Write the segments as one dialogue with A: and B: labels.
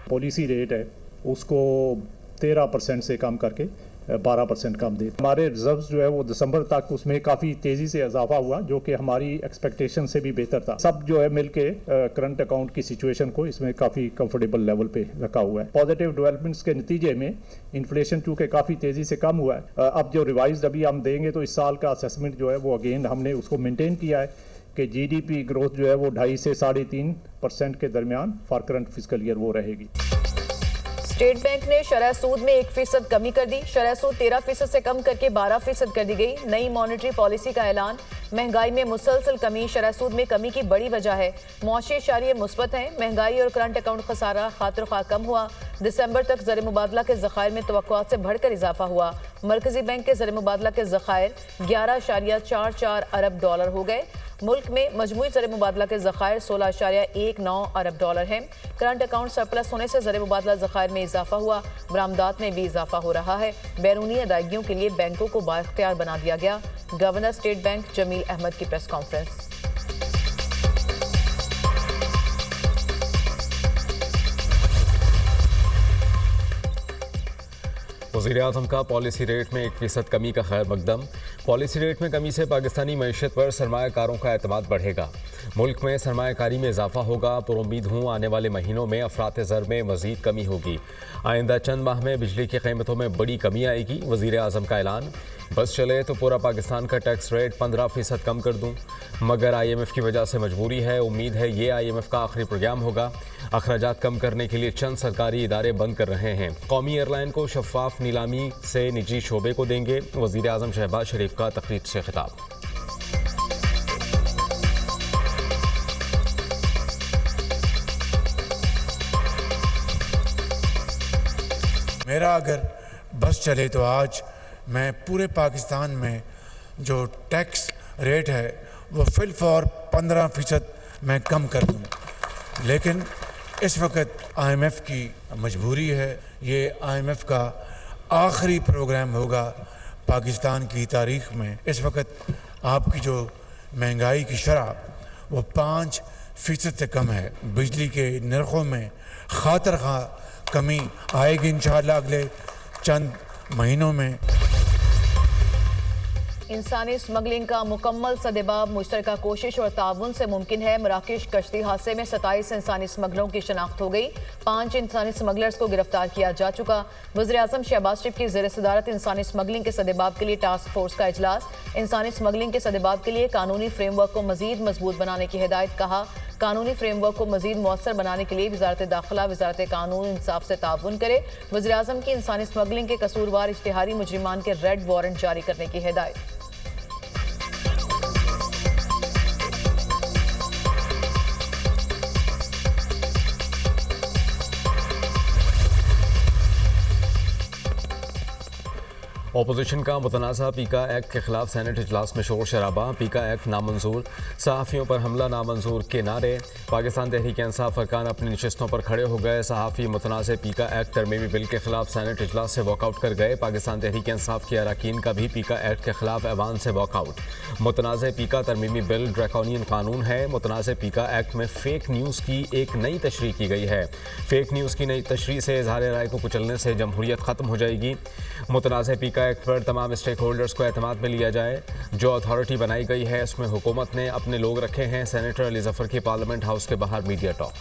A: Policy rate है उसको 13% से कम करके 12% कम दे। हमारे रिजर्व्स जो है वो दिसंबर तक उसमें काफ़ी तेज़ी से इजाफा हुआ, जो कि हमारी एक्सपेक्टेशन से भी बेहतर था। सब जो है मिलके करंट अकाउंट की सिचुएशन को इसमें काफ़ी कंफर्टेबल लेवल पे रखा हुआ है। पॉजिटिव डेवलपमेंट्स के नतीजे में इन्फ्लेशन चूँकि काफ़ी तेज़ी से कम हुआ है, अब जो रिवाइज अभी हम देंगे तो इस साल का असेसमेंट जो है वो अगेन हमने उसको मेनटेन किया है कि जीडीपी ग्रोथ जो है वो 2.5 से 3.5% के दरमियान फॉर करंट फिस्कल ईयर वो रहेगी।
B: स्टेट बैंक ने शरह सूद में 1% कमी कर दी। शरह सूद 13% से कम करके 12% कर दी गई। नई मॉनेटरी पॉलिसी का ऐलान। महंगाई में मुसलसल कमी। शरह सूद में कमी की बड़ी वजह है मौशी इशारे मुस्बत हैं। महंगाई और करंट अकाउंट खसारा खातिर खा कम हुआ। दिसंबर तक ज़र मुबादला के ज़खायर में तवक्कुआत से बढ़कर इजाफा हुआ। मरकजी बैंक के ज़र मुबादला के ज़खायर 11.44 अरब डॉलर हो गए। मुल्क में मजमूई ज़र मुबादला के ज़खायर 16.19 अरब डॉलर हैं। करंट अकाउंट सरप्लस होने से ज़र मुबादला ज़खायर में इजाफा हुआ। बरामदात में भी इजाफा हो रहा है। बैरूनी अदायगियों के लिए बैंकों को बाइख्तियार बना दिया गया। Governor state bank Jamil Ahmed की प्रेस कॉन्फ्रेंस।
C: वज़ीर-ए-आज़म का पॉलिसी रेट में 1% कमी का खैर मकदम। पॉलिसी रेट में कमी से पाकिस्तानी मईशत पर सरमायाकारों का एतमाद बढ़ेगा। मुल्क में सरमायाकारी में इजाफा होगा। पुरुम्मीद हूँ आने वाले महीनों में अफरात ज़र में मज़ीद कमी होगी। आइंदा चंद माह में बिजली की कीमतों में बड़ी कमी आएगी। वज़ीर-ए-आज़म का ऐलान। बस चले तो पूरा पाकिस्तान का टैक्स रेट 15% कम कर दूँ, मगर IMF की वजह से मजबूरी है। उम्मीद है ये IMF का आखिरी प्रोग्राम होगा। अखराजात कम करने के लिए चंद सरकारी इदारे बंद कर रहे हैं। कौमी एयरलाइन को शफाफ नीलामी से निजी शोबे को देंगे। वज़ीर-ए-आज़म शहबाज शरीफ का तकरीर से खिताब।
D: मेरा अगर बस चले तो आज मैं पूरे पाकिस्तान में जो टैक्स रेट है वो फिल फॉर 15% मैं कम कर दूँ, लेकिन इस वक्त IMF की मजबूरी है। ये IMF का आखिरी प्रोग्राम होगा पाकिस्तान की तारीख में। इस वक्त आपकी जो महंगाई की शरह वो 5% से कम है। बिजली के नरखों में खातर खा कमी आएगी इंशाअल्लाह अगले चंद महीनों में।
B: इंसानी स्मगलिंग का मुकम्मल सदेबाब मुश्तरका कोशिश और ताउन से मुमकिन है। मराकेश कश्ती हादसे में 27 इंसानी स्मगलरों की शनाख्त हो गई। 5 इंसानी स्मगलर्स को गिरफ्तार किया जा चुका। वज़ीर-ए-आज़म शहबाज शरीफ की ज़ेर सदारत इंसानी स्मगलिंग के सदेबाब के लिए टास्क फोर्स का इजलास। इंसानी स्मगलिंग के सदेबाब के लिए कानूनी फ्रेमवर्क को मजीद मजबूत बनाने की हिदायत। कहा कानूनी फ्रेमवर्क को मजीद मौसर बनाने के लिए वज़ारत दाखिला वज़ारत कानून इंसाफ से ताउन करे। वज़ीर-ए-आज़म की इंसानी स्मगलिंग के कसूरवार इश्तिहारी मुजरिमान के रेड वारंट जारी करने की हिदायत।
C: अपोजिशन का मुतनाज़ा पीका एक्ट के खिलाफ सेनेट इजलास में शोर शराबा। पीका एक्ट नामंजूर, सहाफ़ियों पर हमला नामंजूर के नारे। पाकिस्तान तहरीक इंसाफ अरकान अपनी नशिस्तों पर खड़े हो गए। सहाफ़ी मुतनाज़ पीका एक्ट तरमीमी बिल के खिलाफ सेनेट इजलास से वॉकआउट कर गए। पाकिस्तान तहरीक इंसाफ के अरकान का भी पीका एक्ट के खिलाफ ऐवान से वॉकआउट। मुतनाज़ पीका तरमीमी बिल ड्रैकोनियन कानून है। मुतनाज़ पीका एक्ट में फेक न्यूज़ की एक नई तशरीह की गई है। फेक न्यूज़ की नई तशरीह से इज़हार राय को कुचलने से जमहूरियत ख़त्म हो जाएगी। मुतनाज़ पीका एक्ट पर तमाम स्टेक होल्डर्स को एतमाद में लिया जाए। जो अथॉरिटी बनाई गई है उसमें हुकूमत ने अपने लोग रखे हैं। सेनेटर अली जफर की पार्लियामेंट हाउस के बाहर मीडिया टॉक।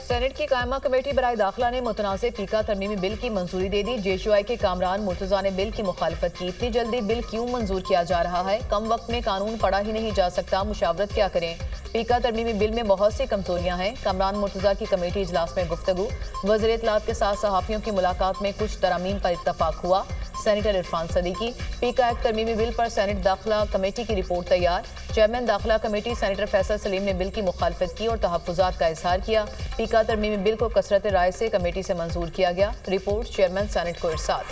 B: सेनेट की कायमा कमेटी बराए दाखिला ने मुतनाज़ पीका तरमीमी बिल की मंजूरी दे दी। JCOI के कामरान मुर्तज़ा ने बिल की मुखालफत की। इतनी जल्दी बिल क्यों मंजूर किया जा रहा है? कम वक्त में कानून पढ़ा ही नहीं जा सकता, मुशावरत क्या करें? पीका तरमीमी बिल में बहुत सी कमजोरियां हैं। कामरान मुर्तज़ा की कमेटी इजलास में गुफ्तगू। वज़ीर इत्तलात के साथ सहाफ़ियों की मुलाकात में कुछ तरामीम पर इत्तफाक हुआ। सेनेटर इरफान सदीकी। पीका एक्ट तरमीमी बिल पर सेनेट दाखिला कमेटी की रिपोर्ट तैयार। चेयरमैन दाखिला कमेटी सेनेटर फैसल सलीम ने बिल की मुखालफत की और तहफ़्फ़ुज़ात का इज़हार किया। पीका तरमीमी बिल को कसरत राय से कमेटी से मंजूर किया गया। रिपोर्ट चेयरमैन सेनेट को इरसाल।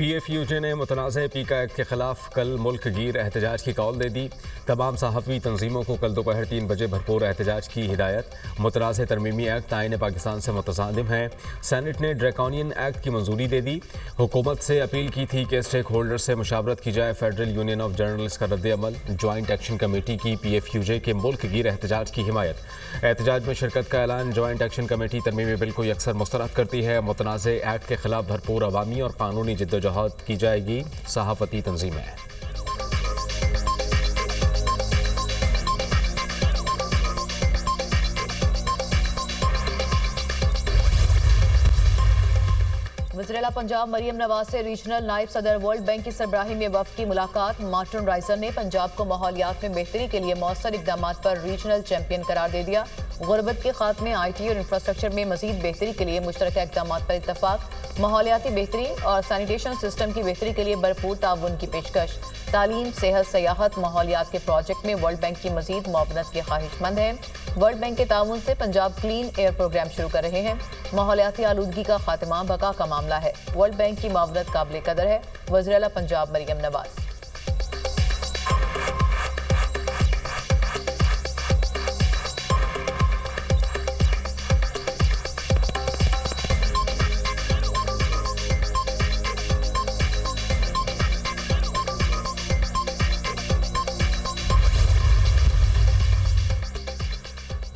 C: PFUJ ने मुतनाज़ पीका एक्ट के खिलाफ कल मुल्क गिर एहतजाज की कॉल दे दी। तमाम सहाफ़ी तंजीमों को कल दोपहर 3 बजे भरपूर एहतजाज की हिदायत। मुतनाज़ तरमीमी एक्ट आईन पाकिस्तान से मुतज़ादिम है। सेनेट ने ड्रैकोनियन एक्ट की मंजूरी दे दी। हुकूमत से अपील की थी कि स्टेक होल्डर से मुशावरत की जाए। फेडरल यूनियन ऑफ जर्नलिस्ट का रद्द-ए-अमल। जॉइंट एक्शन कमेटी की PFUJ के मुल्क गिर एहतजाज की हिमायत। एहतजाज में शिरकत का ऐलान। जॉइंट एक्शन कमेटी तरमीमी बिल को यकसर मुस्तरद करती है। मुतनाज़ एक्ट के खिलाफ भरपूर अवामी और कानूनी जिद्दोजहद की जाएगी। सहाफ़ती तंजीमें।
B: वज़ीर-ए-आला पंजाब मरियम नवाज से रीजनल नायब सदर वर्ल्ड बैंक की सरबराही में वफ़द की मुलाकात। मार्टिन राइजर ने पंजाब को माहौलियात में बेहतरी के लिए मौसर इकदाम पर रीजनल चैंपियन करार दे दिया। गुरबत के खात्मे, IT और इंफ्रास्ट्रक्चर में मजीद बेहतरी के लिए मुश्तरका इकदाम पर इत्तफाक। माहौलियाती बेहतरी और सैनिटेशन सिस्टम की बेहतरी के लिए भरपूर ताउन की पेशकश। तालीम, सेहत, सयाहत, माहौलियात के प्रोजेक्ट में वर्ल्ड बैंक की मजीद मुआवनत की ख्वाहिशमंद है। वर्ल्ड बैंक के ताउन से पंजाब क्लीन एयर प्रोग्राम शुरू कर रहे हैं। माहौलियाती आलूदगी का खात्मा बका का मामला है। वर्ल्ड बैंक की मुआवनत काबिल कदर है। वज़ीर-ए-आला पंजाब मरियम नवाज।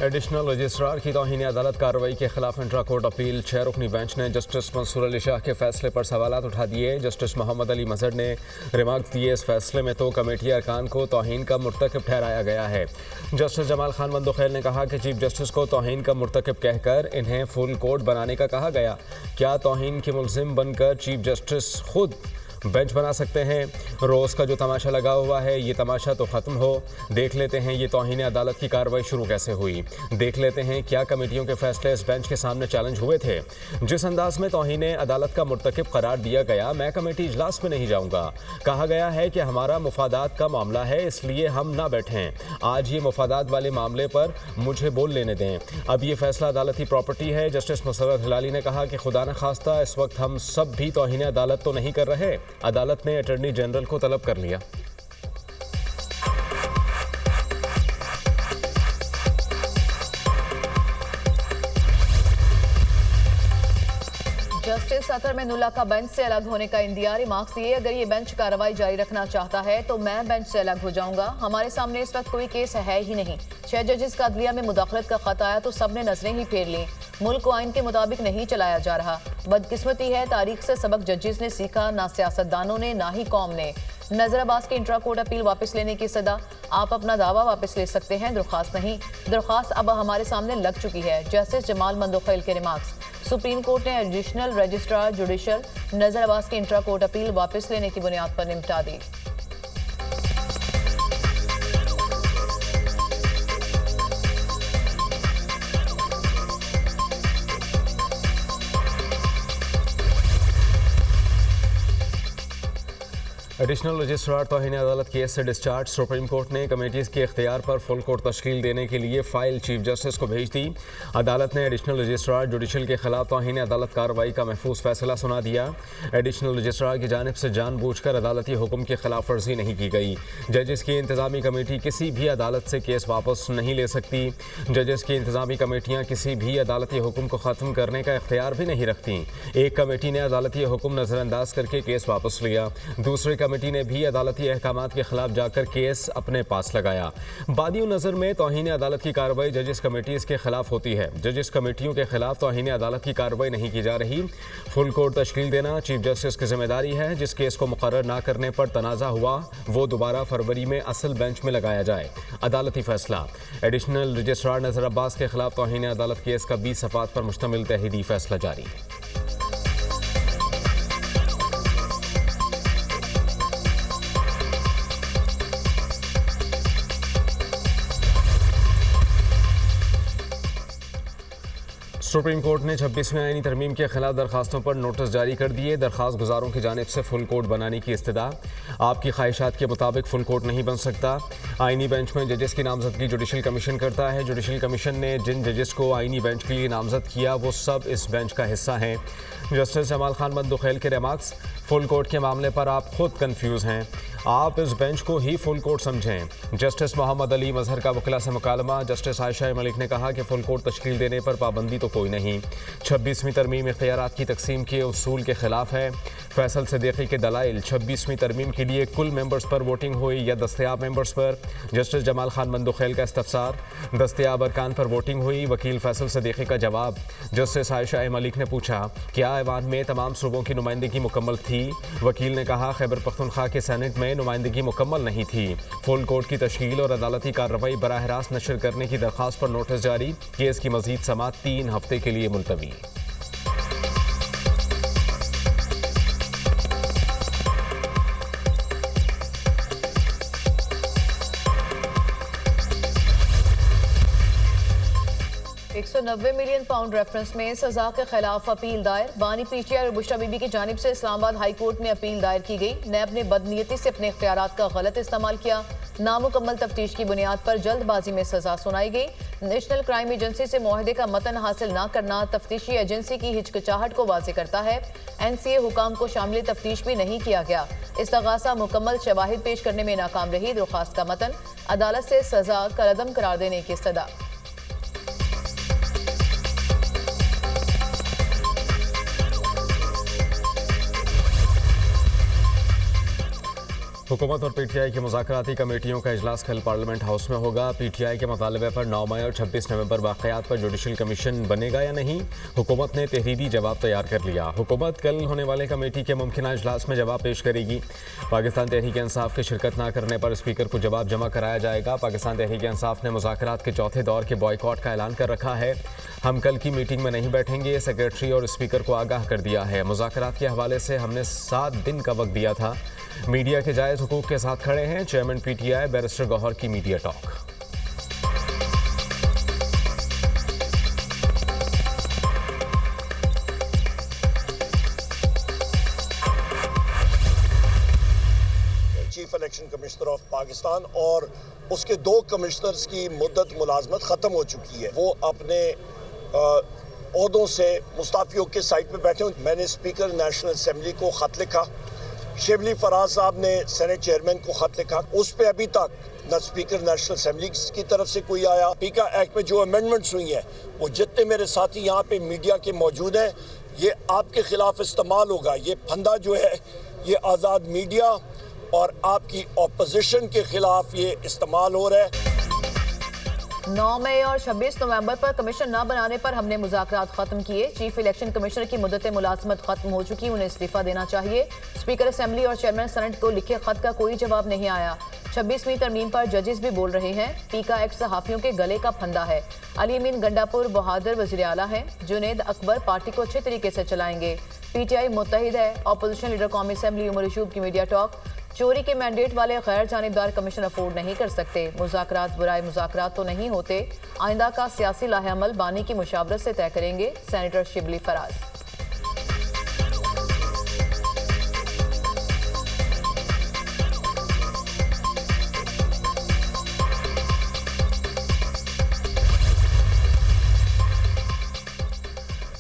C: एडिशनल रजिस्ट्रार की तौहीन अदालत कार्रवाई के खिलाफ इंट्रा कोर्ट अपील। 6 रुकनी बेंच ने जस्टिस मंसूर अली शाह के फैसले पर सवालात उठा दिए। जस्टिस मोहम्मद अली मजहर ने रिमार्क्स दिए। इस फैसले में तो कमेटी अरकान को तौहीन का मुर्तकिब ठहराया गया है। जस्टिस जमाल खान मंदोखेल ने कहा कि चीफ जस्टिस को तौहीन का मुर्तकिब कहकर इन्हें फुल कोर्ट बनाने का कहा गया। क्या तौहीन के मुलजिम बनकर चीफ जस्टिस खुद बेंच बना सकते हैं? रोज़ का जो तमाशा लगा हुआ है ये तमाशा तो ख़त्म हो। देख लेते हैं ये तौहीन अदालत की कार्रवाई शुरू कैसे हुई। देख लेते हैं क्या कमेटियों के फैसले इस बेंच के सामने चैलेंज हुए थे। जिस अंदाज में तौहीन अदालत का मुर्तकिब करार दिया गया, मैं कमेटी इजलास में नहीं जाऊँगा। कहा गया है कि हमारा मुफादात का मामला है, इसलिए हम ना बैठें। आज ये मुफादात वाले मामले पर मुझे बोल लेने दें। अब ये फैसला अदालती प्रॉपर्टी है। जस्टिस मुसर्रत हिलाली ने कहा कि खुदा न खास्ता इस वक्त हम सब भी तौहीन अदालत तो नहीं कर रहे। अदालत ने अटॉर्नी जनरल को तलब कर लिया।
B: जस्टिस अतर मेनुल्लाह का बेंच से अलग होने का इंदिया। रिमार्क्स दिए, अगर ये बेंच कार्रवाई जारी रखना चाहता है तो मैं बेंच से अलग हो जाऊंगा। हमारे सामने इस वक्त कोई केस है ही नहीं। 6 जजेस का अदलिया में मुदाखलत का खत आया तो सबने नजरें ही फेर ली। मुल्क को आइन के मुताबिक नहीं चलाया जा रहा। बदकिस्मती है, तारीख से सबक जजेस ने सीखा, ना सियासतदानों ने ना ही कौम ने। नजर अब्बास की इंट्रा कोर्ट अपील वापस लेने की सदा। आप अपना दावा वापस ले सकते हैं, दरख्वास्त नहीं। दरख्वास्त अब हमारे सामने लग चुकी है। जस्टिस जमाल मंदोखेल के रिमार्क्स। सुप्रीम कोर्ट ने एडिशनल रजिस्ट्रार जुडिशल नजर अब्बास की इंट्रा कोर्ट अपील वापस लेने की बुनियाद पर निपटा दी।
C: एडिशनल रजिस्ट्रार तौहीन अदालत केस से डिस्चार्ज। सुप्रीम कोर्ट ने कमेटीज़ के इख्तियार पर फुल कोर्ट तश्कील देने के लिए फ़ाइल चीफ जस्टिस को भेज दी। अदालत ने एडिशनल रजिस्ट्रार जुडिशल के खिलाफ तौहीन अदालत कार्रवाई का महफूज फैसला सुना दिया। एडिशनल रजिस्ट्रार की जानिब से जानबूझकर अदालती हुक्म की खिलाफ वर्जी नहीं की गई। जजेस की इंतजामी कमेटी किसी भी अदालत से केस वापस नहीं ले सकती। जजेस की इंतजामी कमेटियाँ किसी भी अदालती हुक्म को ख़त्म करने का इख्तियार भी नहीं रखती। एक कमेटी ने अदालती हुक्म नज़रअंदाज करके केस वापस लिया। दूसरी कमेटी ने भी अदालती अहकामात के खिलाफ जाकर केस अपने पास लगाया। बादियों नज़र में तौहीन अदालत की कार्रवाई जजेस कमेटीज़ के खिलाफ होती है। जजेस कमेटियों के खिलाफ तौहीन अदालत की कार्रवाई नहीं की जा रही। फुल कोर्ट तश्कील देना चीफ जस्टिस की जिम्मेदारी है। जिस केस को मुकर्रर ना करने पर तनाज़ा हुआ वो दोबारा फरवरी में असल बेंच में लगाया जाए। अदालती फैसला। एडिशनल रजिस्ट्रार नज़र अब्बास के खिलाफ तौहीन अदालत केस का 20 सफ़ात पर मुश्तमिल तहरीरी फैसला जारी। सुप्रीम कोर्ट ने 26वें आईनी तरमीम के खिलाफ दरखास्तों पर नोटिस जारी कर दिए। दरखास्त गुजारों की जानिब से फुल कोर्ट बनाने की इस्तदा। आपकी ख्वाहिशात के मुताबिक फुल कोर्ट नहीं बन सकता। आईनी बेंच में जजेस की नामजदगी जुडिशल कमीशन करता है। जुडिशल कमीशन ने जिन जजेस को आईनी बेंच के लिए नामजद किया वो सब इस बेंच का हिस्सा हैं। जस्टिस जमाल खान मंदोखेल के रिमार्क्स। फुल कोर्ट के मामले पर आप खुद कंफ्यूज हैं। आप इस बेंच को ही फुल कोर्ट समझें। जस्टिस मोहम्मद अली मजहर का वकीला से मुकालमा। जस्टिस आयशा मलिक ने कहा कि फुल कोर्ट तश्कील देने पर पाबंदी तो कोई नहीं। 26वीं तरमीम इख्तियारात की तकसीम के उसूल के खिलाफ है। फैसल सिद्दीकी के दलाइल 26वीं तरमीम के लिए कुल मेंबर्स पर वोटिंग हुई या दस्तयाब मेंबर्स पर। जस्टिस जमाल खान मंदुखेल का इस्तफसार। दस्तयाब अरकान पर वोटिंग हुई। वकील फैसल सिद्दीकी का जवाब। जस्टिस आयशा मलिक ने पूछा क्या ऐवान में तमाम सूबों की नुमाइंदगी मुकम्मल थी। वकील ने कहा खैबर पख्तूनख्वा के सेनेट में नुमाइंदगी मुकम्मल नहीं थी। फुल कोर्ट की तश्कील और अदालती कार्रवाई बराह रास्त नशर करने की दरख्वास्त पर नोटिस जारी। केस की मजीद समाअत 3 हफ्ते के लिए मुलतवी।
B: £190 मिलियन रेफरेंस में सजा के खिलाफ अपील दायर। बानी पीटीआई और बुशरा बीबी की जानिब से इस्लामाबाद हाई कोर्ट में अपील दायर की गई। नैब ने बदनीयती से अपने इख्तियारात का गलत इस्तेमाल किया। नामुकम्मल तफ्तीश की बुनियाद पर जल्दबाजी में सजा सुनाई गई। नेशनल क्राइम एजेंसी से मुआहदे का मतन हासिल न करना तफ्तीशी एजेंसी की हिचकिचाहट को वाज़ेह करता है। NCA हुकाम को शामिल तफ्तीश भी नहीं किया गया। इस्तगासा मुकम्मल शवाहिद पेश करने में नाकाम रही। दरख्वास्त का मतन अदालत से सजा कलअदम करार देने की इस्तदा।
C: हुकूमत और पीटीआई की मुज़ाकराती कमेटियों का इजलास कल पार्लियामेंट हाउस में होगा। पीटीआई के मुतालबे पर 9 मई और 26 नवंबर वाक़यात पर जुडिशल कमीशन बनेगा या नहीं, हुकूमत ने तहरीरी जवाब तैयार कर लिया। हुकूमत कल होने वाले कमेटी के मुमकिन इजलास में जवाब पेश करेगी। पाकिस्तान तहरीक इंसाफ के शिरकत न करने पर स्पीकर को जवाब जमा कराया जाएगा। पाकिस्तान तहरीक इंसाफ ने मुज़ाकरात के चौथे दौर के बॉयकॉट का ऐलान कर रखा है। हम कल की मीटिंग में नहीं बैठेंगे, सेक्रेटरी और स्पीकर को आगाह कर दिया है। मुज़ाकरात के हवाले से हमने 7 दिन का वक्त दिया था। मीडिया के जायज़ हुकूक के साथ खड़े हैं। चेयरमैन पीटीआई बैरिस्टर गौहर की media talk.
E: Chief election commissioner of Pakistan और उसके 2 कमिश्नर्स की मुद्दत मुलाजमत ख़त्म हो चुकी है। वो अपने ओहदों से मुस्ताफियों के साइड पे बैठे हैं। मैंने स्पीकर नेशनल असेंबली को ख़त लिखा। शिबली फराज साहब ने सेनेट चेयरमैन को ख़त लिखा। उस पर अभी तक न स्पीकर नेशनल असेंबली की तरफ से कोई आया। पीका एक्ट में जो अमेंडमेंट्स हुई हैं वो जितने मेरे साथी यहाँ पे मीडिया के मौजूद हैं, ये आपके खिलाफ इस्तेमाल होगा। ये फंदा जो है ये आज़ाद मीडिया और आपकी ऑपोजिशन के खिलाफ ये इस्तेमाल हो रहा है।
B: 9 मई और 26 नवंबर पर कमीशन न बनाने पर हमने मुज़ाकरात खत्म किए। चीफ इलेक्शन कमिश्नर की मुद्दत मुलाजमत खत्म हो चुकी, उन्हें इस्तीफा देना चाहिए। स्पीकर असेंबली और चेयरमैन सेनेट को लिखे खत का कोई जवाब नहीं आया। 26वीं तरमीम पर जजेस भी बोल रहे हैं। पीका एक्ट सहाफियों के गले का फंदा है। अली अमीन गंडापुर बहादुर वज़ीर आला हैं। जुनैद अकबर पार्टी को अच्छे तरीके से चलाएंगे। पीटीआई मुत्तहिद है। अपोजिशन लीडर कौमी असेंबली उमर अयूब की मीडिया टॉक। चोरी के मैंडेट वाले गैर जानिबदार कमीशन अफोर्ड नहीं कर सकते। मुज़ाकरात बुराए मुज़ाकरात तो नहीं होते। आइंदा का सियासी लाहेअमल बानी की मुशावरत से तय करेंगे। सेनेटर शिबली फराज।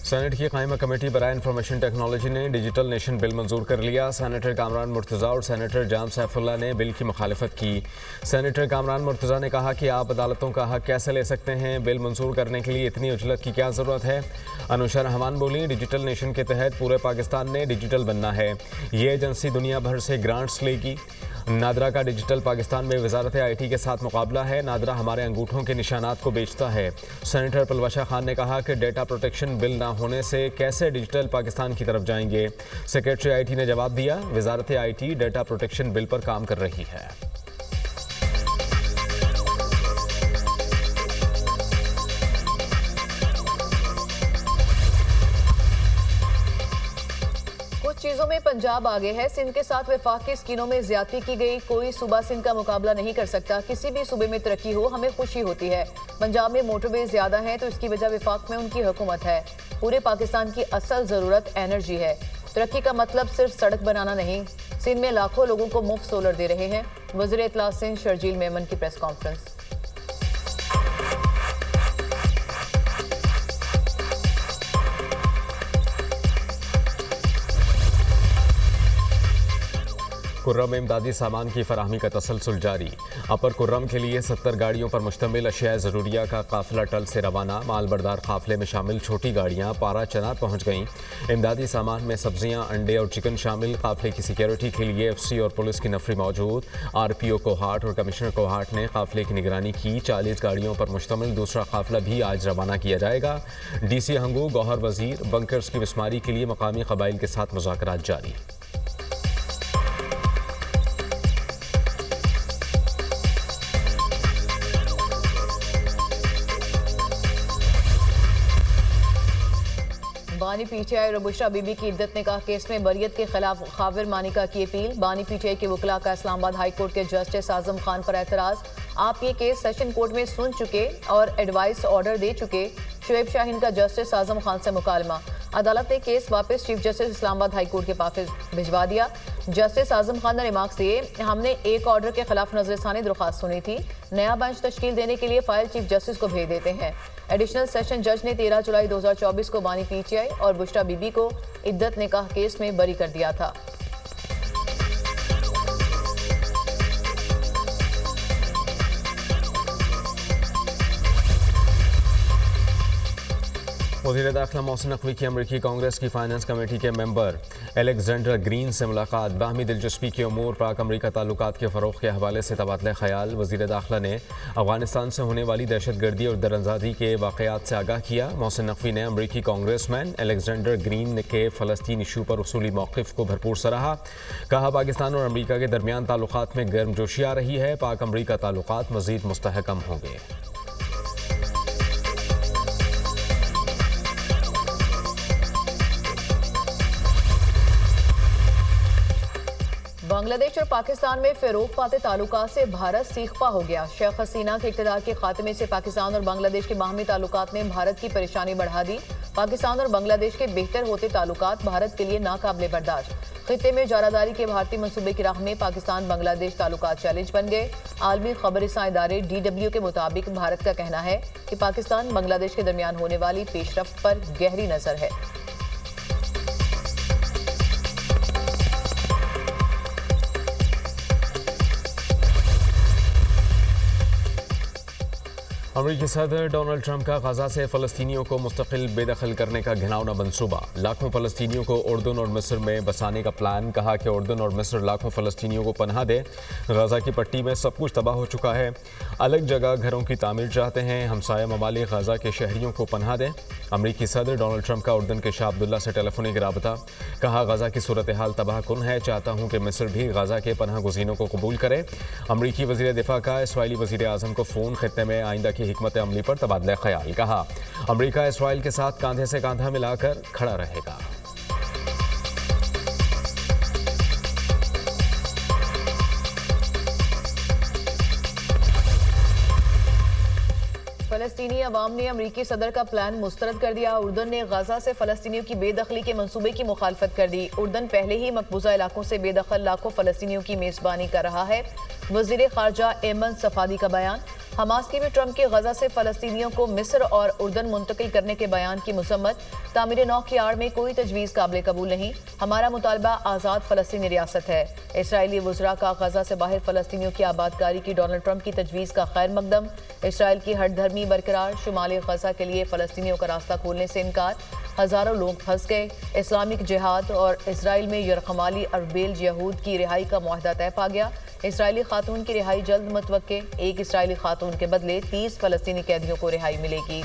C: सेनेट की कायमा कमेटी बराए इंफॉर्मेशन टेक्नोलॉजी ने डिजिटल नेशन बिल मंजूर कर लिया। सेनेटर कामरान मुर्तज़ा और सेनेटर जाम सैफुल्लाह ने बिल की मुखालिफत की। सेनेटर कामरान मुर्तज़ा ने कहा कि आप अदालतों का हक कैसे ले सकते हैं, बिल मंजूर करने के लिए इतनी उजलत की क्या ज़रूरत है। अनुषा रहमान बोली डिजिटल नेशन के तहत पूरे पाकिस्तान ने डिजिटल बनना है। ये एजेंसी दुनिया भर से ग्रांट्स लेगी। नादरा का डिजिटल पाकिस्तान में वजारत IT के साथ मुकाबला है। नादरा हमारे अंगूठों के निशानात को बेचता है। सेनेटर पलवशा खान ने कहा कि डेटा प्रोटेक्शन बिल ना होने से कैसे डिजिटल पाकिस्तान की तरफ जाएंगे। सेक्रेटरी IT ने जवाब दिया वजारत IT डेटा प्रोटेक्शन बिल पर काम कर रही है।
B: चीजों में पंजाब आगे है। सिंध के साथ वफाक की स्कीमों में ज्यादती की गई। कोई सूबा सिंध का मुकाबला नहीं कर सकता। किसी भी सूबे में तरक्की हो हमें खुशी होती है। पंजाब में मोटरवे ज्यादा हैं तो इसकी वजह वफाक में उनकी हुकूमत है। पूरे पाकिस्तान की असल जरूरत एनर्जी है। तरक्की का मतलब सिर्फ सड़क बनाना नहीं। सिंध में लाखों लोगों को मुफ्त सोलर दे रहे हैं। वज़ीर इत्तला सिंध शर्जील मेमन की प्रेस कॉन्फ्रेंस।
C: कुर्रम में इमदादी सामान की फराहमी का तसलसल जारी। अपर कुर्रम के लिए 70 गाड़ियों पर मुश्तमिल अशिया ज़रूरिया का काफिला टल से रवाना। मालबरदार काफिले में शामिल छोटी गाड़ियाँ पारा चनार पहुँच गईं। इमदादी सामान में सब्जियाँ, अंडे और चिकन शामिल। काफिले की सिक्योरिटी के लिए FC और पुलिस की नफरी मौजूद। RPO कोहाट और कमिश्नर कोहाट ने काफिले की निगरानी की। 40 गाड़ियों पर मुश्तमिल दूसरा काफिला भी आज रवाना किया जाएगा। DC हंगू गौहर वजीर बंकर्स की बिस्मारी के लिए मकामी कबाइल के साथ मुज़ाकरात जारी।
B: बानी PTI और बुशरा बीबी की इद्दत निकाह केस में बरियत के खिलाफ खाविर मानिका की अपील। बानी PTI के वकला का इस्लामाबाद हाई कोर्ट के जस्टिस आजम खान पर एतराज। आप ये केस सेशन कोर्ट में सुन चुके और एडवाइस ऑर्डर दे चुके। शुएब शाहीन का जस्टिस आजम खान से मुकालमा। अदालत ने केस वापस chief justice Islamabad high court के पास भिजवा दिया। जस्टिस आजम खान ने रिमार्क्स दिए, हमने एक ऑर्डर के खिलाफ नजरसानी दरख्वास्त सुनी थी। नया बेंच तश्कील देने के लिए फाइल चीफ जस्टिस को भेज देते हैं। एडिशनल सेशन जज ने 13 जुलाई 2024 को बानी PTI और बुशरा बीबी को इद्दत निकाह केस में बरी कर दिया था।
C: वज़ीर दाखिला मोहसिन नकवी की अमरीकी कांग्रेस की फाइनेंस कमेटी के मेंबर एलेक्जेंडर ग्रीन से मुलाकात। बाहमी दिलचस्पी के उमूर पाक अमरीका ताल्लुकात के फ़रोग़ के हवाले से तबादला ख्याल। वज़ीर दाखिला ने अफगानिस्तान से होने वाली दहशतगर्दी और दरअंदाज़ी के वाक़यात से आगाह किया। मोहसिन नकवी ने अमरीकी कांग्रेसमैन एलेक्जेंडर ग्रीन के फ़लस्तीन इशू पर उसूली मौक़िफ़ को भरपूर सराहा। कहा, पाकिस्तान और अमरीका के दरमियान ताल्लुकात में गर्मजोशी आ रही है। पाक अमरीका ताल्लुकात मज़ीद मुस्तहकम होंगे।
B: बांग्लादेश और पाकिस्तान में फ़रोग़ पाते ताल्लुकात से भारत सीखपा हो गया। शेख हसीना के इक़्तिदार के खात्मे से पाकिस्तान और बांग्लादेश के बाहमी ताल्लुकात ने भारत की परेशानी बढ़ा दी। पाकिस्तान और बांग्लादेश के बेहतर होते ताल्लुकात भारत के लिए नाकाबिले बर्दाश्त। खित्ते में जारादारी के भारतीय मंसूबे की राह में पाकिस्तान बांग्लादेश ताल्लुकात चैलेंज बन गए। आलमी खबरसां इदारे DW के मुताबिक भारत का कहना है कि पाकिस्तान बांग्लादेश के दरमियान होने वाली पेशरफ्त पर गहरी नज़र है।
C: अमरीकी सदर डोनाल्ड ट्रंप का गजा से फ़लस्तीनियों को मुस्तकिल बेदखल करने का घिनौना मंसूबा। लाखों फ़लस्तीनियों को उर्दन और मिस्र में बसाने का प्लान। कहा कि उर्दन और मिस्र लाखों फ़लस्तीनियों को पनाह दे। गजा की पट्टी में सब कुछ तबाह हो चुका है। अलग जगह घरों की तामीर चाहते हैं। हमसाया ममालिक गजा के शहरियों को पनाह दें। अमरीकी सदर डोनाल्ड ट्रंप का उर्दन के शाह अब्दुल्ला से टेलीफोनिक राबता। कहा, गजा की सूरत हाल तबाह कुन है। चाहता हूँ कि मिस्र भी गजा के पनाह गुज़ीनों को कबूल करे। अमरीकी वज़ीर दिफा का इसराइली वज़ीर आज़म को फ़ोन। खित्ते में आइंदा की हिकमत अमली पर तबादला ख्याल। कहा, अमरीका इसराइल के साथ कांधे से कांधा मिलाकर खड़ा रहेगा।
B: फ़लस्तीनी अवाम ने अमरीकी सदर का प्लान मुस्तरद कर दिया। उर्दन ने गजा से फ़लस्तीनियों की बेदखली के मंसूबे की मुखालफत कर दी। उर्दन पहले ही मकबूजा इलाकों से बेदखल लाखों फ़लस्तीनियों की मेज़बानी कर रहा है। वज़ीर ख़ारजा एमन सफ़ादी का बयान। हमास की भी ट्रंप के गजा से फ़लस्तीनियों को मिस्र और उर्दन मुंतकिल करने के बयान की मज़म्मत। तामीर नौ की आड़ में कोई तजवीज़ काबिल कबूल नहीं। हमारा मुतालबा आज़ाद फ़लस्तीनी रियासत है। इसराइली वज़रा का गजा से बाहर फ़लस्तीनियों की आबादकारी की डोनाल्ड ट्रंप की तजवीज़ का खैर मकदम। इसराइल की हठधर्मी बरकरार। शुमाली गजा के लिए फ़लस्तीनियों का रास्ता खोलने से इनकार। हज़ारों लोग फंस गए। इस्लामिक जिहाद और इसराइल में यरखमाली अरबेल यहूद की रिहाई का मुआहदा तय पा गया। इसराइली खातून की रिहाई जल्द मुतवक्के। एक इसराइली खातून के बदले 30 फ़लस्तीनी कैदियों को रिहाई मिलेगी।